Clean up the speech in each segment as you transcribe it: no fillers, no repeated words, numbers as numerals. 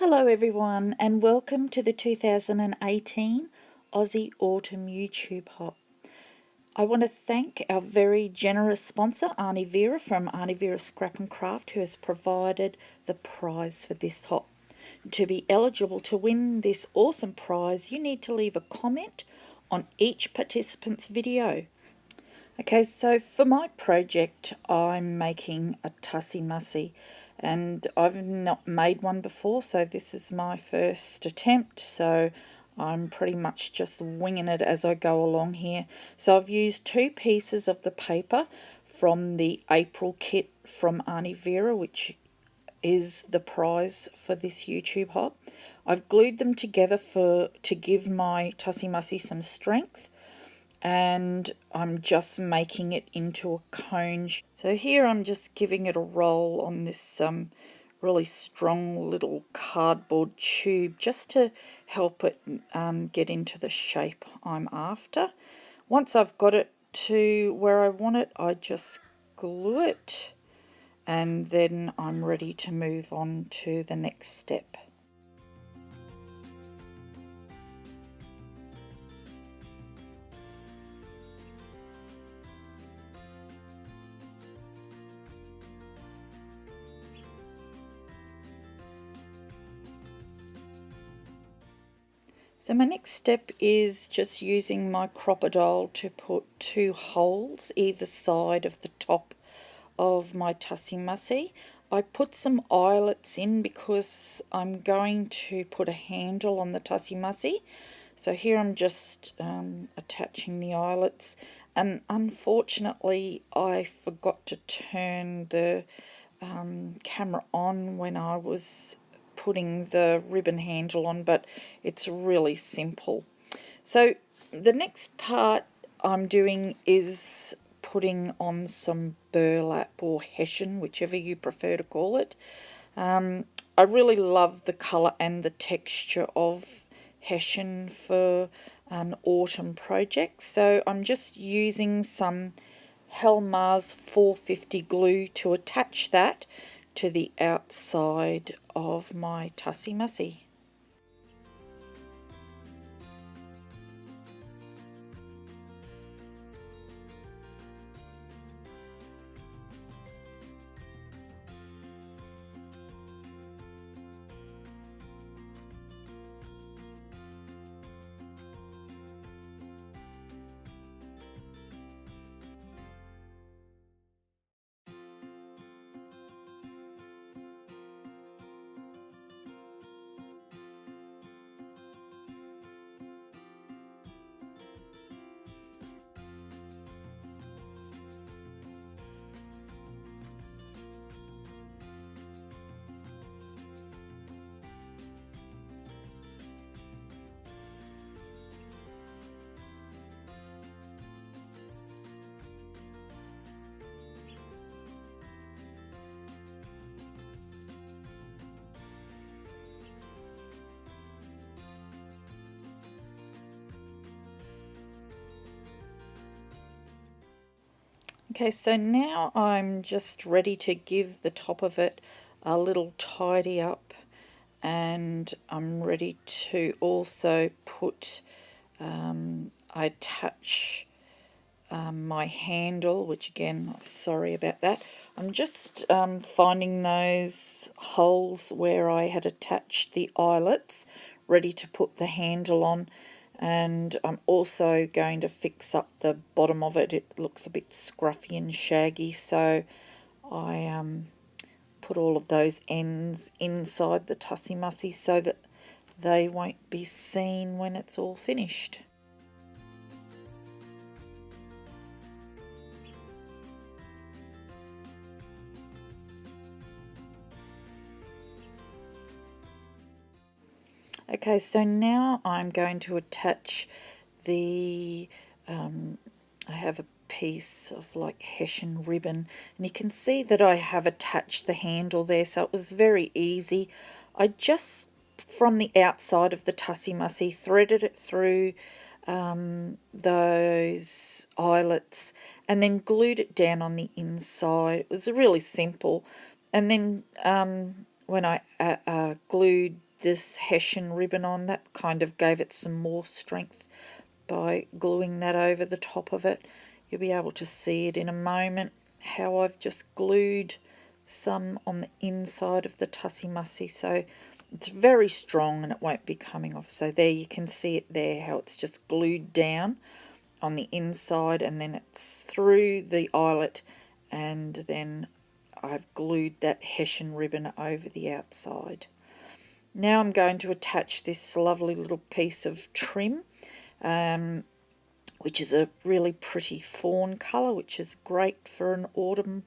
Hello everyone and welcome to the 2018 Aussie Autumn YouTube Hop. I want to thank our very generous sponsor Auntie Vera from Auntie Vera Scrap and Craft, who has provided the prize for this hop. To be eligible to win this awesome prize, you need to leave a comment on each participant's video. Okay, so for my project I'm making a Tussie Mussie, and I've not made one before, so this is my first attempt, so I'm pretty much just winging it as I go along here. So I've used 2 pieces of the paper from the April kit from Auntie Vera, which is the prize for this YouTube hop. I've glued them together to give my Tussie Mussie some strength, and I'm just making it into a cone. So here I'm just giving it a roll on this really strong little cardboard tube just to help it get into the shape I'm after. Once I've got it to where I want it, I just glue it, and then I'm ready to move on to the next step. So my next step is just using my crocodile to put 2 holes either side of the top of my Tussie Mussie. I put some eyelets in because I'm going to put a handle on the Tussie Mussie. So here I'm just attaching the eyelets, and unfortunately I forgot to turn the camera on when I was putting the ribbon handle on, but it's really simple. So the next part I'm doing is putting on some burlap or hessian, whichever you prefer to call it. I really love the colour and the texture of hessian for an autumn project, so I'm just using some Helmar's 450 glue to attach that to the outside of my Tussie Mussie. Okay, so now I'm just ready to give the top of it a little tidy up, and I'm ready to also put, I attach my handle, which again, sorry about that. I'm just finding those holes where I had attached the eyelets, ready to put the handle on. And I'm also going to fix up the bottom of it. It looks a bit scruffy and shaggy, so I put all of those ends inside the Tussie Mussie so that they won't be seen when it's all finished. Okay, so now I'm going to attach the, I have a piece of like hessian ribbon, and you can see that I have attached the handle there, so it was very easy. I just, from the outside of the Tussie Mussie, threaded it through those eyelets and then glued it down on the inside. It was really simple. And then when I glued this Hessian ribbon on. That kind of gave it some more strength by gluing that over the top of it. You'll be able to see it in a moment, how I've just glued some on the inside of the Tussie Mussie. So it's very strong and it won't be coming off. So there you can see it there, how it's just glued down on the inside, and then it's through the eyelet, and then I've glued that Hessian ribbon over the outside. Now I'm going to attach this lovely little piece of trim, which is a really pretty fawn colour, which is great for an autumn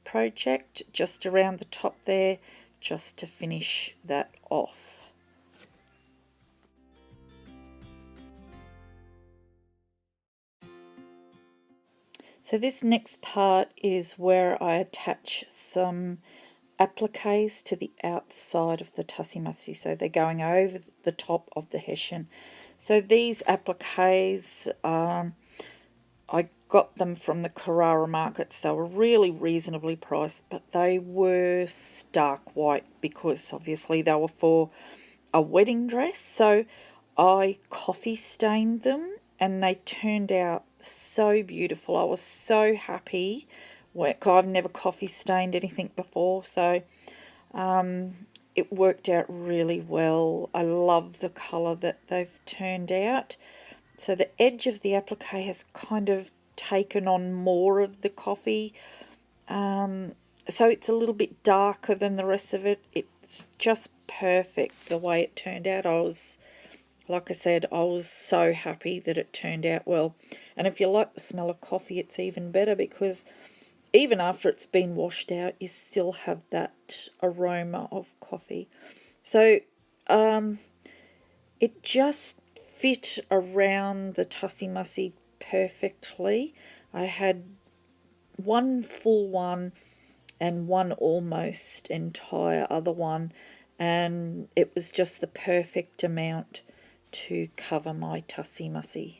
project, just around the top there, just to finish that off. So this next part is where I attach some appliques to the outside of the Tussie Mussie, so they're going over the top of the Hessian. So these appliques, I got them from the Carrara markets. They were really reasonably priced, but they were stark white because obviously they were for a wedding dress. So I coffee stained them and they turned out so beautiful. I was so happy. I've never coffee stained anything before, so it worked out really well. I love the colour that they've turned out. So the edge of the applique has kind of taken on more of the coffee. So it's a little bit darker than the rest of it. It's just perfect the way it turned out. Like I said, I was so happy that it turned out well. And if you like the smell of coffee, it's even better, because even after it's been washed out, you still have that aroma of coffee. So it just fit around the Tussie Mussie perfectly. I had one full one and one almost entire other one, and it was just the perfect amount to cover my Tussie Mussie.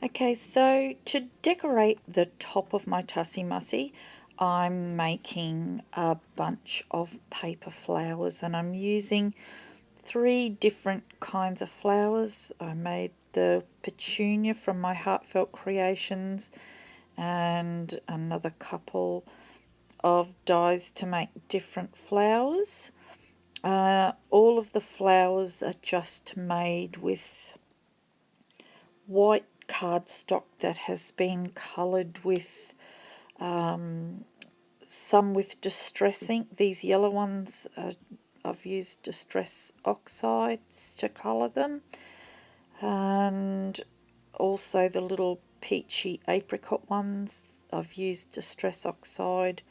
Okay, so to decorate the top of my Tussie Mussie, I'm making a bunch of paper flowers, and I'm using 3 different kinds of flowers. I made the petunia from my Heartfelt Creations and another couple of dies to make different flowers. All of the flowers are just made with white cardstock that has been coloured with some with distress ink. These yellow ones, I've used distress oxides to colour them, and also the little peachy apricot ones, I've used Distress Oxide,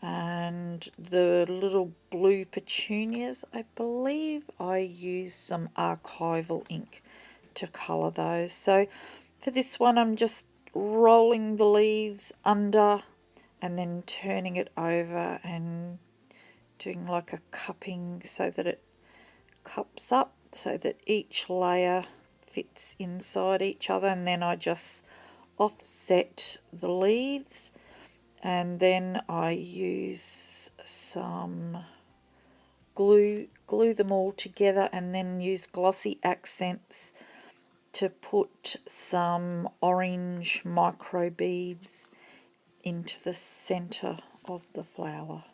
and the little blue petunias, I believe I used some archival ink to colour those. So for this one I'm just rolling the leaves under and then turning it over and doing like a cupping so that it cups up so that each layer fits inside each other, and then I just offset the leaves, and then I use some glue them all together, and then use glossy accents to put some orange micro beads into the center of the flower.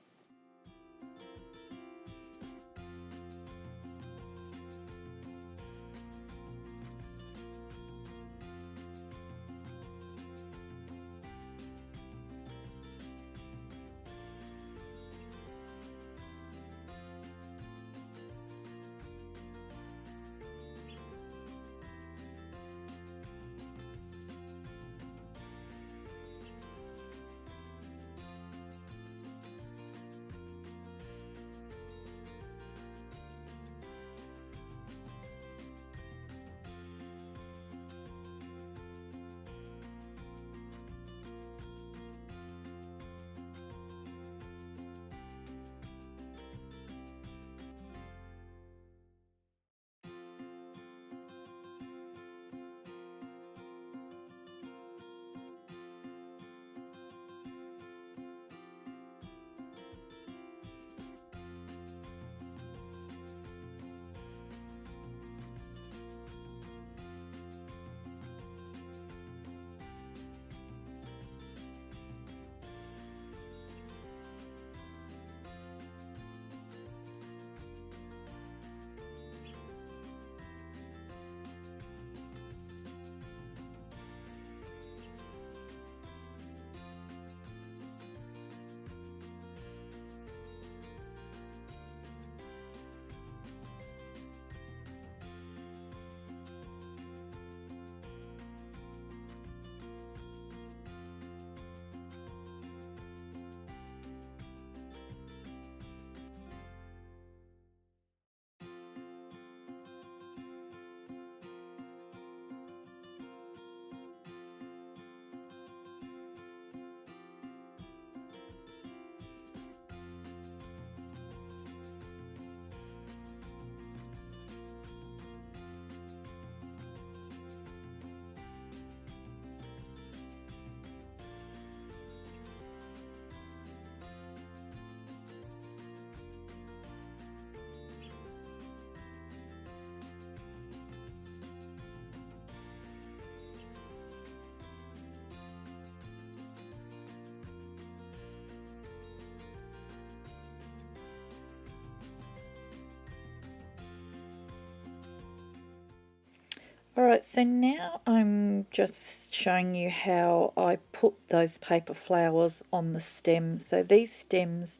Alright, so now I'm just showing you how I put those paper flowers on the stem. So these stems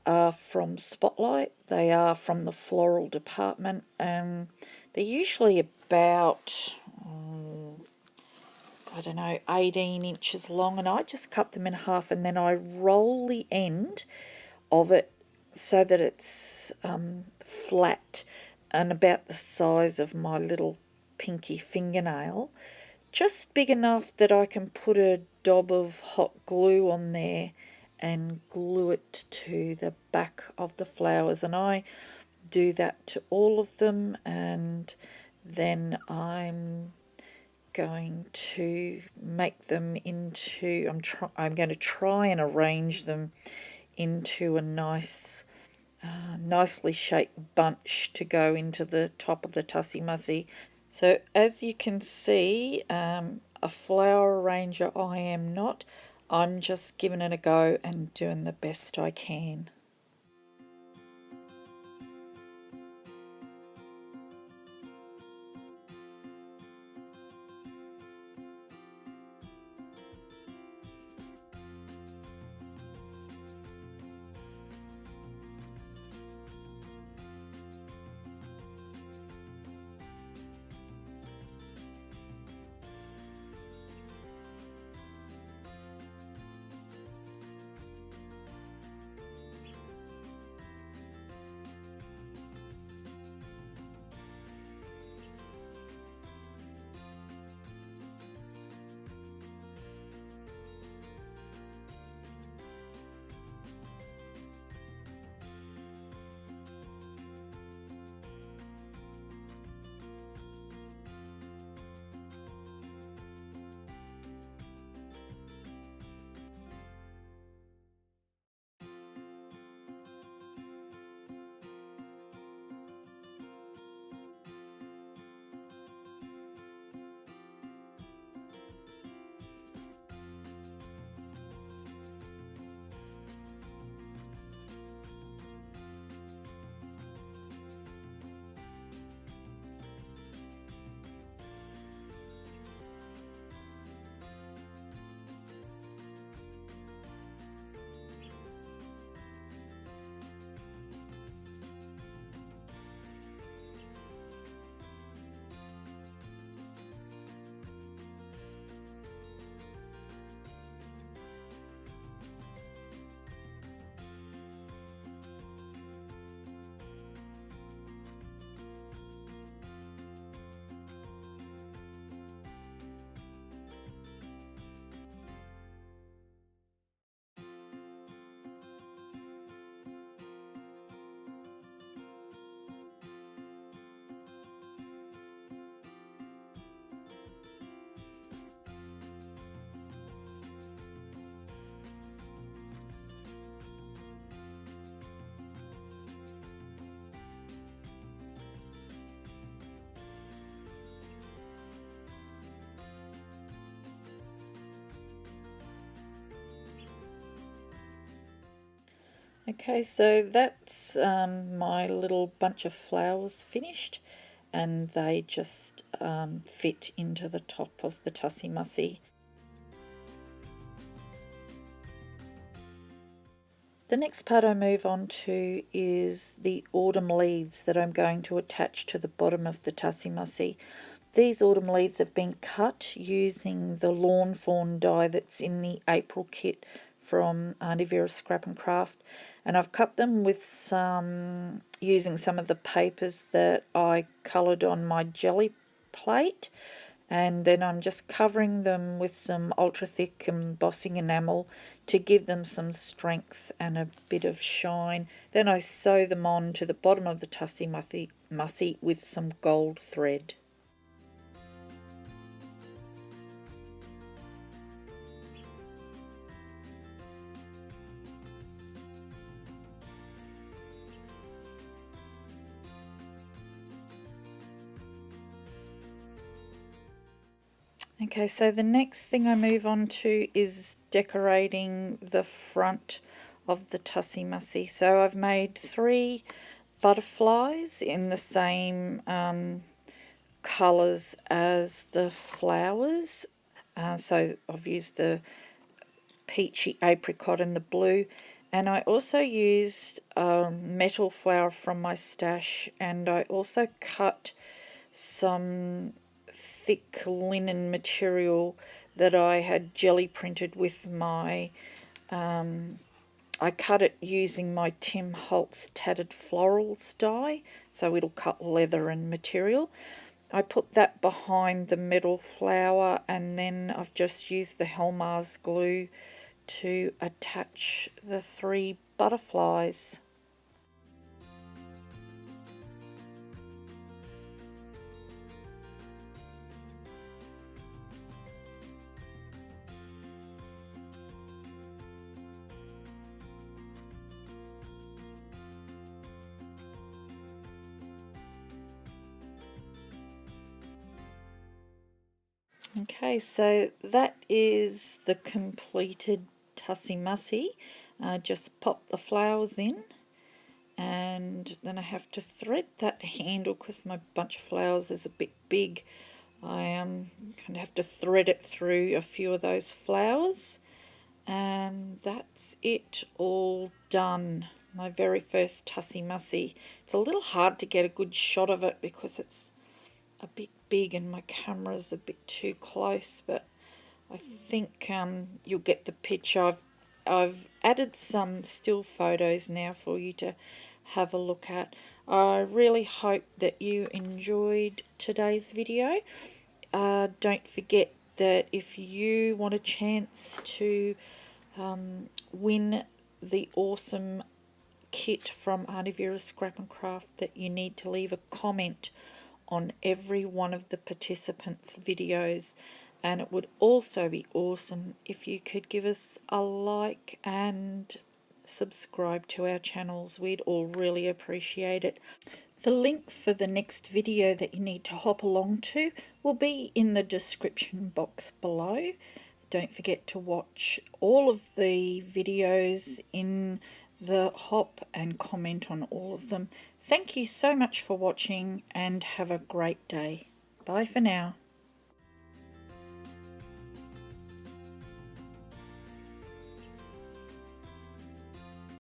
are from Spotlight. They are from the floral department. They're usually about, I don't know, 18 inches long, and I just cut them in half, and then I roll the end of it so that it's flat and about the size of my little pinky fingernail, just big enough that I can put a dab of hot glue on there and glue it to the back of the flowers. And I do that to all of them, and then I'm going to make them into, I'm going to try and arrange them into a nice nicely shaped bunch to go into the top of the Tussie Mussie. So as you can see, a flower arranger I am not. I'm just giving it a go and doing the best I can. Okay, so that's my little bunch of flowers finished, and they just fit into the top of the Tussie Mussie. The next part I move on to is the autumn leaves that I'm going to attach to the bottom of the Tussie Mussie. These autumn leaves have been cut using the lawn fawn die that's in the April kit from Auntie Vera's Scrap and Craft, and I've cut them with using some of the papers that I coloured on my jelly plate, and then I'm just covering them with some ultra thick embossing enamel to give them some strength and a bit of shine. Then I sew them on to the bottom of the Tussie Mussie with some gold thread. Okay, so the next thing I move on to is decorating the front of the Tussie Mussie. So I've made 3 butterflies in the same colours as the flowers. So I've used the peachy apricot and the blue, and I also used metal flower from my stash, and I also cut some thick linen material that I had jelly printed with my I cut it using my Tim Holtz Tattered Florals die, so it'll cut leather and material. I put that behind the metal flower, and then I've just used the Helmars glue to attach the 3 butterflies. Okay, so that is the completed Tussie Mussie. Just pop the flowers in, and then I have to thread that handle because my bunch of flowers is a bit big. I kind of have to thread it through a few of those flowers, and that's it all done. My very first Tussie Mussie. It's a little hard to get a good shot of it because it's a bit big and my camera's a bit too close, but I think you'll get the picture. I've added some still photos now for you to have a look at. I really hope that you enjoyed today's video. Don't forget that if you want a chance to win the awesome kit from Auntie Vera's Scrap and Craft, that you need to leave a comment on every one of the participants' videos, and it would also be awesome if you could give us a like and subscribe to our channels. We'd all really appreciate it. The link for the next video that you need to hop along to will be in the description box below. Don't forget to watch all of the videos in the hop and comment on all of them. Thank you so much for watching, and have a great day. Bye for now.